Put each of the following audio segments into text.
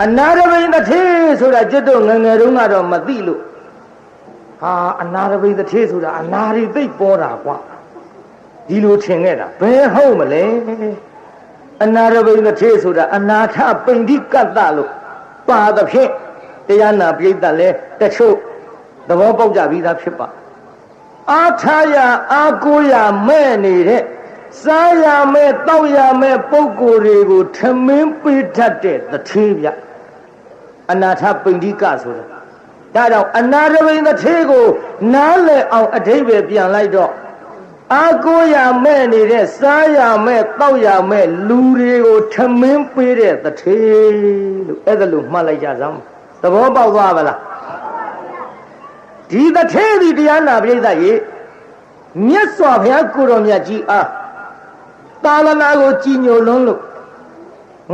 အနာရဘိသထေဆိုတာကျွတ်တော့ငငယ်တုန်းကတော့မသိလို့ဟာအနာရဘိသထေဆိုတာအနာရီသိပ်ပေါ်တာကွာဒီလိုထင်ခဲ့တာဘယ်ဟုတ်မလဲအနာရဘိသထေဆိုတာအနာထပိန္တိကတ္တလို့ပါသဖြင့်တရားနာပိဋကလည်းတချို့သဘောပေါက်ကြပြီးသားဖြစ်ပါအာထာယအာကိုရမဲ့နေတဲ့စားရမဲ့တောက်ရမဲ့ပုံကိုယ်တွေကိုထမင်းပေးတတ်တဲ့တထေးဗျအနာထပိန္တိကဆိုတာဒါကြောင့်အနာရဘိသထေကိုနားလည်အောင်အဓိပ္ပာယ်ပြန်လိုက်တော့အာကိုရမဲ့နေတဲ့စားရမဲ့တောက်ရမဲ့လူတွေကိုထမင်းပေးတဲ့တထေးလို့အဲ့ဒါလို့မှတ်လိုက်ကြစမ်းသဘောပေါက်သွားပါလားဒီတထေးဒီတရားနာပိဋကရေမြတ်စွာဘုရားကိုတော်မြတ်ကြီးအားသာသနာကိုကြည်ညိုလွန်းလို့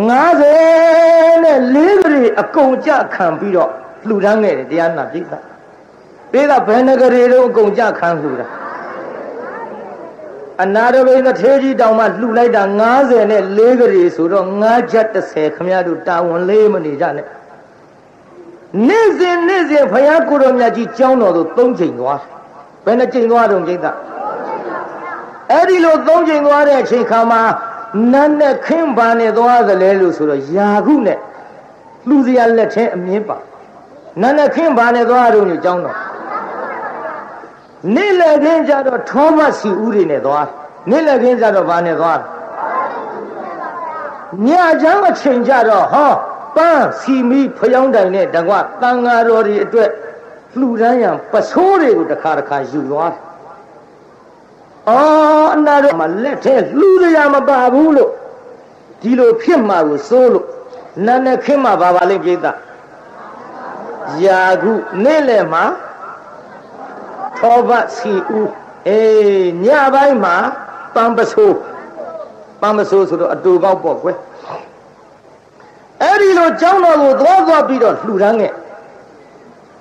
54ခရီးအကုန်ကြခံပြီးတော့လှူဒန်းခဲ့တယ်တရားနာပိဋကဘယ်နှကလေးတော့အကုန်ကြခံလှူတာအနာရဘိသထေကြီးတောင်မှလှူလိုက်တာ54ခရီးဆိုတော့5ချက်30ခမရတို့တာဝန်လေးမနေကြနဲ့နေ့စဉ်ဘုရားကိုတော်မြတ်ကြီးကျောင်းတော်သို့3ချိန်သွားဘယ်နှချိန်သွားတော့ပိဋကအဲ့ဒီလို3ချိန်သွားတဲ့အချိန်ခါမှာနတ်နဲ့ခင်းပါနဲ့သွားသလဲလို့ဆိုတော့ယာခုနဲ့လှူစရာလက်ထဲအမြင်ပါနတ်နဲ့ခင်းပါနဲ့သွားတော့ညကျောင်းတော်နေ့လည်းခင်းကြတော့ထောမတ်စီဦးတွေနဲ့သွားနေ့လည်းခင်းကြတော့ဘာနဲ့သွားညချမ်းအချိန်ကြတော့ဟောပန်းစီမီဖျောင်းတိုင်နဲ့တကွတန်ဃာတော်တွေအတွက်လှူဒန်းရန်ပစိုးတွေကိုတစ်ခါယူသွားတယ်အနာတော့မှလက်ထဲလှူရမပါဘူးလို့ဒီလိုဖြစ်မှာကိုစိုးလို့နာနဲ့ခင်းမှာပါပါလိမ့်ပြိတ္တယာခုနေ့လယ်မှာထောဘစီဦးညပိုင်းမှာပန်းပစိုးဆိုတော့အတူကောက်ပေါ့ကွယ်အဲ့ဒီလိုကျောင်းတော်ကိုသွားပြီးတော့လှူဒန်းခဲ့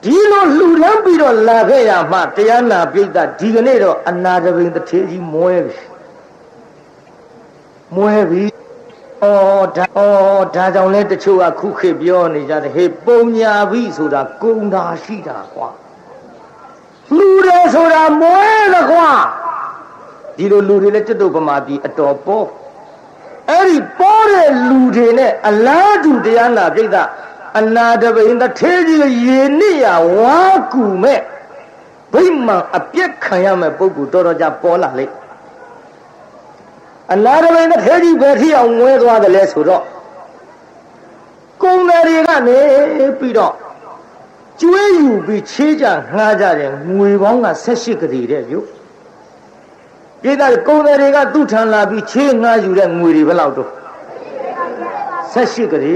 ဒီလိုလှူဒန်းပြီးတော့လာခဲ့ရမှတရားနာပိဋကဒီကနေ့တော့အနာတပိန်တထေးကြီးမွဲပြီဒါကြောင့်လဲတချို့ကခုခေတ်ပြောနေကြတယ်ဟေးပုံညာပြီဆိုတာကုံတာရှိတာကွာလှူတယ်ဆိုတာမွဲတယ်ကွာဒီလိုလူတွေလည်းကျွတ်တို့ဗမာပြည်အတော်ပေါ်အဲ့ဒီပေါ်တဲ့လူတွေနဲ့အလားတူတရားနာပိဋကအနာတပိန်တထေးကြီးရေနစ်ရဝါကူမဲ့ဗိမာန်အပြက်ခံရမဲ့ပုဂ္ဂိုလ်တော်ကြပေါ်လာလေအနာတပိန်တထေးကြီးဘယ်ထိအောင်ငွဲသွားတယ်လဲဆိုတော့ကုံတယ်တွေကနေပြီးတော့ကျွေးယူပြီးချေးကြငှားကြတယ်ငွေပေါင်းက18ကတိတဲ့ပြုပြည်သားကုံတယ်တွေကသူ့ထံလာပြီးချေးငှားယူတဲ့ငွေတွေဘယ်လောက်တော့18ကတိ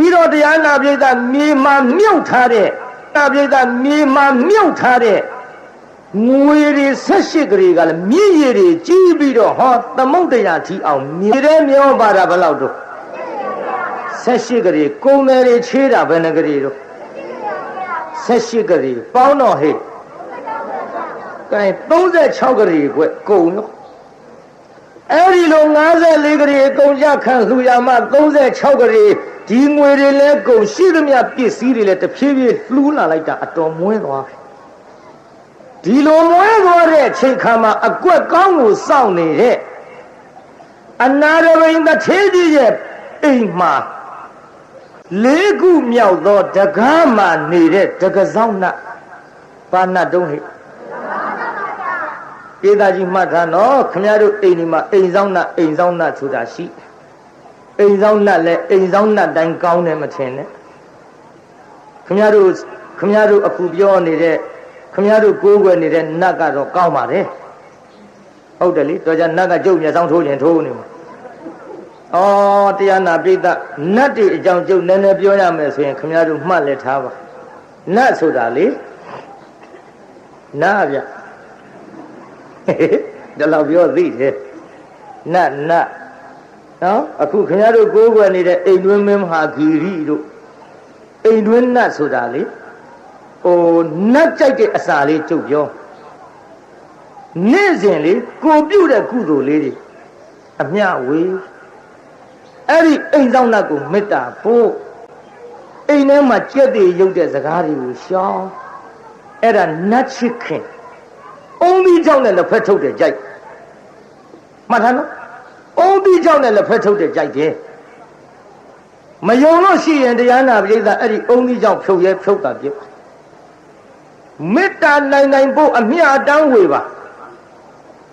ပြီးတော့တရားနာပိဋကမြေမှာမြုပ်ထားတဲ့ငွေတွေ18ကလေးကလည်းမြည်ရည်တွေကြီးပြီးတော့ဟောသမုဒ္ဒရာထီအောင်မြေထဲမျောပါတာဘယ်လောက်တော့18ကလေးကုံတယ်တွေချေးတာဘယ်နှကလေးတော့18ကလေးပေါင်းတော့ဟဲ့ကဲ36ကလေးကွကုံတော့အဲ့ဒီလို54ကလေးကုံကြခံလှူရမှ36ကလေးဒီငွေတွေလည်းကုန်ရှိသမျှပစ္စည်းတွေလည်းတဖြည်းဖြည်းလှူးလာလိုက်တာအတော်မွဲသွားတယ်ဒီလိုမွဲသွားတဲ့အချိန်ခါမှာအကွက်ကောင်းကိုစောင့်နေတဲ့အနာရဘိန်တထေးကြီးရဲ့အိမ်မှာ4ခုမြောက်သောတကားမှနေတဲ့တကစောင်းနတ်ဘာနတ်တုံးဟဲ့ပြေသားကြီးမှတ်ထားနော်ခမရတို့အိမ်ဒီမှာအိမ်ဆောင်နတ်ဆိုတာရှိအိမ်ဆောင်နတ်လဲအိမ်ဆောင်နတ်တိုင်းကောင်းတယ်မထင်နဲ့ခမရတို့အခုပြောနေတဲ့ခမရတို့ကိုးကွယ်နေတဲ့နတ်ကတော့ကောင်းပါတယ်ဟုတ်တယ်လေတော်ကြနတ်ကကျုပ်မျက်စောင်းထိုးရင်ထိုးနေမှာတရားနာပိဋကနတ်တွေအကြောင်းကျုပ်နည်းနည်းပြောရမယ်ဆိုရင်ခမရတို့မှတ်လက်ထားပါနတ်ဆိုတာလေနာဗျဒါလောက်ပြောသိတယ်နတ်နော်အခုခင်ဗျားတို့ကိုးကွယ်နေတဲ့အိမ်တွင်းမင်းမဟာဂီရီတို့အိမ်တွင်းနတ်ဆိုတာလေနတ်ကြိုက်တဲ့အစာလေးကျုပ်ပြောနေ့စဉ်လေကိုပြုတ်တဲ့ကုသိုလ်လေးတွေအမျှဝေအဲ့ဒီအိမ်ဆောင်နတ်ကိုမေတ္တာပို့ အိမ်ထဲမှာကြက်တွေရုပ်တဲ့စကားတွေကိုရှောင်းအဲ့ဒါနတ်ချစ်ခင်အုံးပြီးကြောင့်လည်းလက်ဖက်ထုတ်တယ်ကြိုက်မှတ်ထားနော်အုံးပြီးကြောင့်လည်းလက်ဖက်ထုတ်တယ်ကြိုက်တယ်မယုံလို့ရှိရင်တရားနာပရိသတ်အဲ့ဒီအုံးပြီးကြောင့်ဖြုတ်ရဲဖြုတ်တာပြစ်မေတ္တာနိုင်ဖို့အမြတ်တမ်းဝေပါ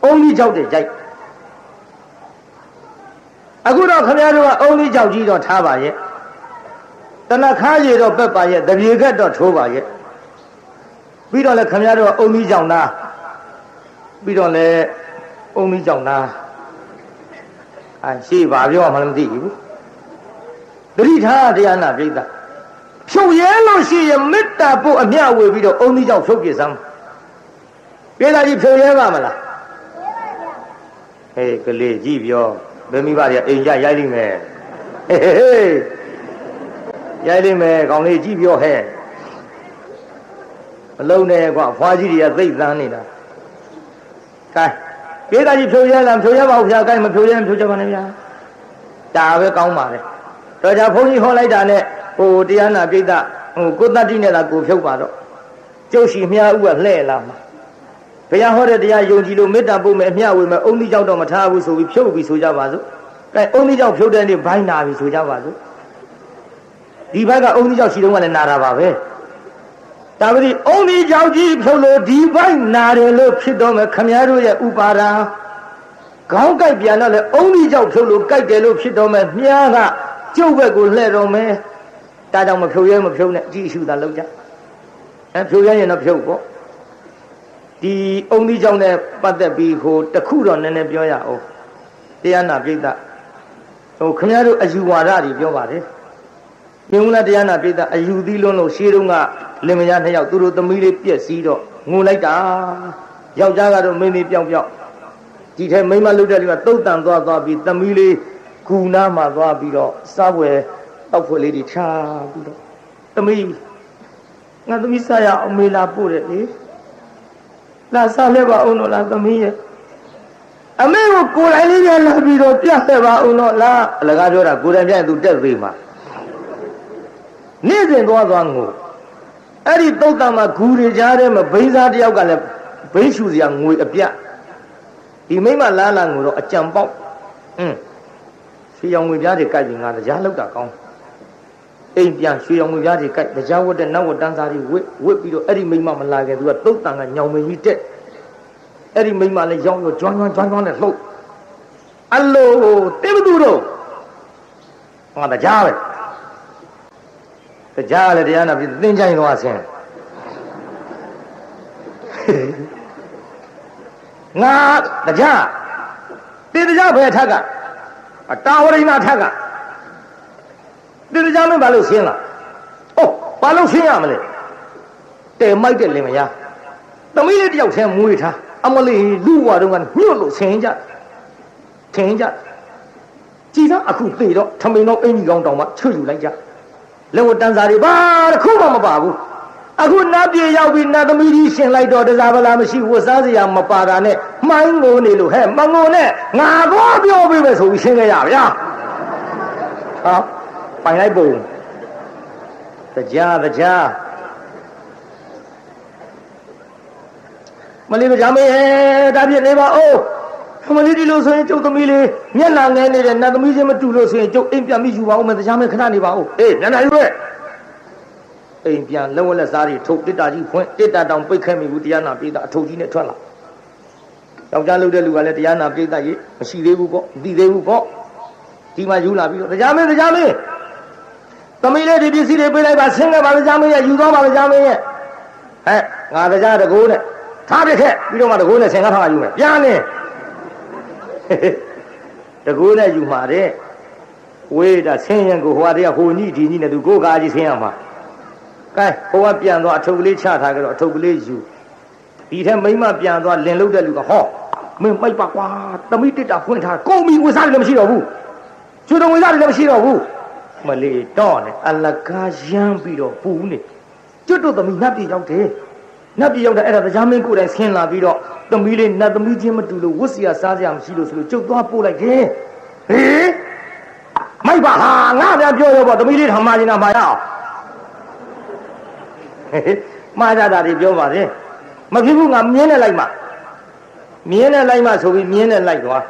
အုံးပြီးကြောင့်တယ်ကြိုက်အခုတော့ခင်ဗျားတို့ကအုံးလေးကြောက်ကြီးတော့ထားပါရဲ့တဏခါးရည်တော့ပက်ပါရဲ့တပြေခက်တော့ထိုးပါရဲ့ပြီးတော့လည်းခင်ဗျားတို့ကအုံးလေးကြောင့်သားပြီးတော့လည်းအုံးလေးကြောင့်သားရှိပါပြောမှလည်းမသိဘူးတတိထားတရားနာပြိဿဖြုတ်ရဲလို့ရှိရင်မေတ္တာပို့အမြဝေပြီးတော့အုံးလေးကြောင့်ဖြုတ်ပြစမ်းပြေလာကြီးဖြုတ်ရဲပါမလားဟေးကလေးကြည့်ပြောဘယ်မိဘတွေကအိမ်ကြရိုက်လိမ့်မယ်ဟေးရိုက်လိမ့်မယ်ကောင်လေးကြည့်ပြောဟဲ့မလုံးနဲ့ကွာဖွားကြီးတွေကသိသန်းနေတာကဲပြေးတာကြီးဖြိုးရလားဖြိုးရပါဦးဗျာကဲမဖြိုးရဖြိုးကြပါနဲ့ဗျာဒါပဲကောင်းပါလေတော့じゃဘုန်းကြီးဟောလိုက်တာနဲ့ဟိုတရားနာပိဋကဟိုကိုတတ္တိနဲ့သာကိုဖြုတ်ပါတော့ကျုပ်ရှိမြားဥကလှဲ့လာမှာဘုရားဟောတဲ့တရားယုံကြည်လို့မေတ္တာပို့မယ်အမျှဝေမယ်အုံးသီးကြောင့်တော့မထားဘူးဆိုပြီးဖြုတ်ပြီးဆိုကြပါစို့။အဲအုံးသီးကြောင့်ဖြုတ်တဲ့နေ့ဘိုင်းနာပြီဆိုကြပါစို့။ဒီဘက်ကအုံးသီးကြောင့်ရှိတော့ကလည်းနာတာပါပဲ။ဒါပေမဲ့အုံးသီးကြောင့်ကြီးဖြုတ်လို့ဒီဘိုင်းနာတယ်လို့ဖြစ်တော့မယ်ခမည်းတော်ရဲ့ဥပါဒာခေါင်းကိုက်ပြန်တော့လေအုံးသီးကြောင့်ဖြုတ်လို့ကိုက်တယ်လို့ဖြစ်တော့မယ်မြားကကျုပ်ဘက်ကိုလှဲ့တော့မယ်။ဒါကြောင့်မဖြုတ်ရဲမဖြုတ်နဲ့အကြည့်အရှုသာလုပ်ကြ။အဲဖြုတ်ရရင်တော့ဖြုတ်ပေါ့ဒီအုံသီးကြောင့်နဲ့ပတ်သက်ပြီးဟိုတခုတော့နည်းနည်းပြောရအောင်တရားနာပိဋကဟိုခင်ဗျားတို့အယူဝါဒတွေပြောပါတယ်မြင်ဦးလားတရားနာပိဋကအယူသီးလွန်းလို့ရှေးတုန်းကလင်မယားနှစ်ယောက်သူတို့သမီးလေးပြက်စီးတော့ငိုလိုက်တာယောက်ျားကတော့မိန်းလေးပြောင်းပြောင်းဒီထဲမိန်းမလုတ်တဲ့လူကတုတ်တန်သွားပြီးသမီးလေးဂူနာမှာသွားပြီးတော့စားပွဲတောက်ဖွယ်လေးတွေချပြီးတော့သမီးငါသမီးစားရအောင်မေးလာပို့တယ်လေလာစားလဲပါအောင်လို့လားသမီးရဲ့အမေကိုကိုယ်တိုင်လေးပြန်လာပြီးတော့ပြတ်ခဲ့ပါအောင်လို့လားအလကားပြောတာကိုယ်တိုင်ပြန်သူတက်သေးမှာနေ့စဉ်သွားငိုအဲ့ဒီတုတ်တံမှာဂူတွေကြားထဲမှာဘိန်းစားတယောက်ကလည်းဘိန်းရှူစရာငွေအပြတ်ဒီမိမလားငိုတော့အကြံပေါက်ရွှေရောင်ငွေပြားတွေကြိုက်ပြီးငါတရားလောက်တာကောင်းအိမ်ပြန်ရွှေရောင်ငွေပြားတွေကြိုက်တရားဝတ်တဲ့နောက်ဝတ်တန်းစားတွေဝတ်ပြီးတော့အဲ့ဒီမိမမလာခဲ့သူကတုတ်တံကညောင်မကြီးတက်အဲ့ဒီမိမလည်းရောင်းရောကျွမ်းနဲ့လှုပ်အလိုတေဘသူတို့ငါတရားပဲတရားလည်းတရားနာပြီးသင်ချိုင်းသွားဆင်းငါတရားတေတရားပဲထက်ကအတာဝရိဏထက်ကတေတရားမင်းဘာလို့ဆင်းလာဘာလို့ဆင်းရမလဲတဲမိုက်တဲ့လင်မယားသမီးလေးတယောက်ဆင်းမွေးထားအမလေးလူ့ဘဝတုန်းကညှို့လို့ဆင်းကြထင်းကြကြည်သားအခုသေတော့ထမိန်တော့အင်ကြီးကောင်းတောင်မှချွတ်ယူလိုက်ကြလက်ဝတန်းစားတွေဘာတစ်ခုမှမပါဘူးအခုနတ်ပြည်ရောက်ပြီးနတ်သမီးကြီးရှင်လိုက်တော့တစားပလာမရှိဝတ်စားစရာမပါတာနဲ့မှိုင်းငိုနေလို့ဟဲ့မငိုနဲ့ငါတော့ပြောပေးမယ်ဆိုပြီးရှင်းခဲ့ရဗျာဟာပိုင်လိုက်ပုံတရားမလေးတရားမေးဒါပြည့်နေပါဦးမလေးဒီလိုဆိုရင်ကျုပ်သမီးလေးမျက်နှာငယ်နေတဲ့နတ်သမီးချင်းမတူလို့ဆိုရင်ကျုပ်အိမ်ပြန်ပြီးယူပါဦးမယ်တရားမေးခဏနေပါဦးမျက်နှာယူရဲ့အိမ်ပြန်လက်ဝက်လက်စားတွေထုတ်တစ်တာကြီးဖွင့်တစ်တာတောင်ပိတ်ခဲမိဘူးတရားနာပိဋကအထုပ်ကြီးနဲ့ထွက်လာယောက်ျားလုပ်တဲ့လူကလည်းတရားနာပိဋကကြီးမရှိသေးဘူးပေါ့မသိသေးဘူးပေါ့ဒီမှာယူလာပြီးတော့တရားမေးသမီးလေးဒီပစ္စည်းတွေပေးလိုက်ပါဆင်းခဲ့ပါတရားမေးရဲ့ယူသွားပါတရားမေးရဲ့ငါတရားတကိုးနဲ့ထားပြခဲ့ပြီးတော့မှတကိုးနဲ့ဆင်ကားထားယူမယ်ပြန်နေတကိုးနဲ့ယူမှာတဲ့ဝေးတာဆင်းရင်ကိုဟိုဟာတည်းဟိုညိဒီညိနဲ့သူကိုကားကြီးဆင်းရမှာကဲဟိုကပြန်သွားအထုပ်ကလေးချထားကြတော့အထုပ်ကလေးယူဒီထက်မိမပြန်သွားလင်လုတ်တဲ့လူကဟောမင်းမိုက်ပါကွာသမီးတစ်တာဖွင့်ထားကုန်ပြီဝစားလည်းမရှိတော့ဘူးကျွေးတော်ဝစားလည်းမရှိတော့ဘူးမလေးတော့နဲ့အလကားရမ်းပြီးတော့ပူနေကျွတ်တို့သမီးနတ်ပြည်ရောက်တယ်နတ်ပြည်ရောက်တဲ့အဲ့ဒါတရားမင်းကိုယ်တိုင်ဆင်းလာပြီးတော့သမီးလေးနတ်သမီးချင်းမတူလို့ဝတ်စရာစားစရာမရှိလို့ဆိုလို့ကျုပ်သွားပို့လိုက်တယ်ဟေးမိုက်ပါဟာငါပြန်ပြောရောပေါ့သမီးလေးထမကျင်တာမှာရအောင် မှားကြတာတွေပြောပါစေမဖြစ်ဘူးငါမြင်းနဲ့လိုက်မှမြင်းနဲ့လိုက်မှဆိုပြီးမြင်းနဲ့လိုက်သွား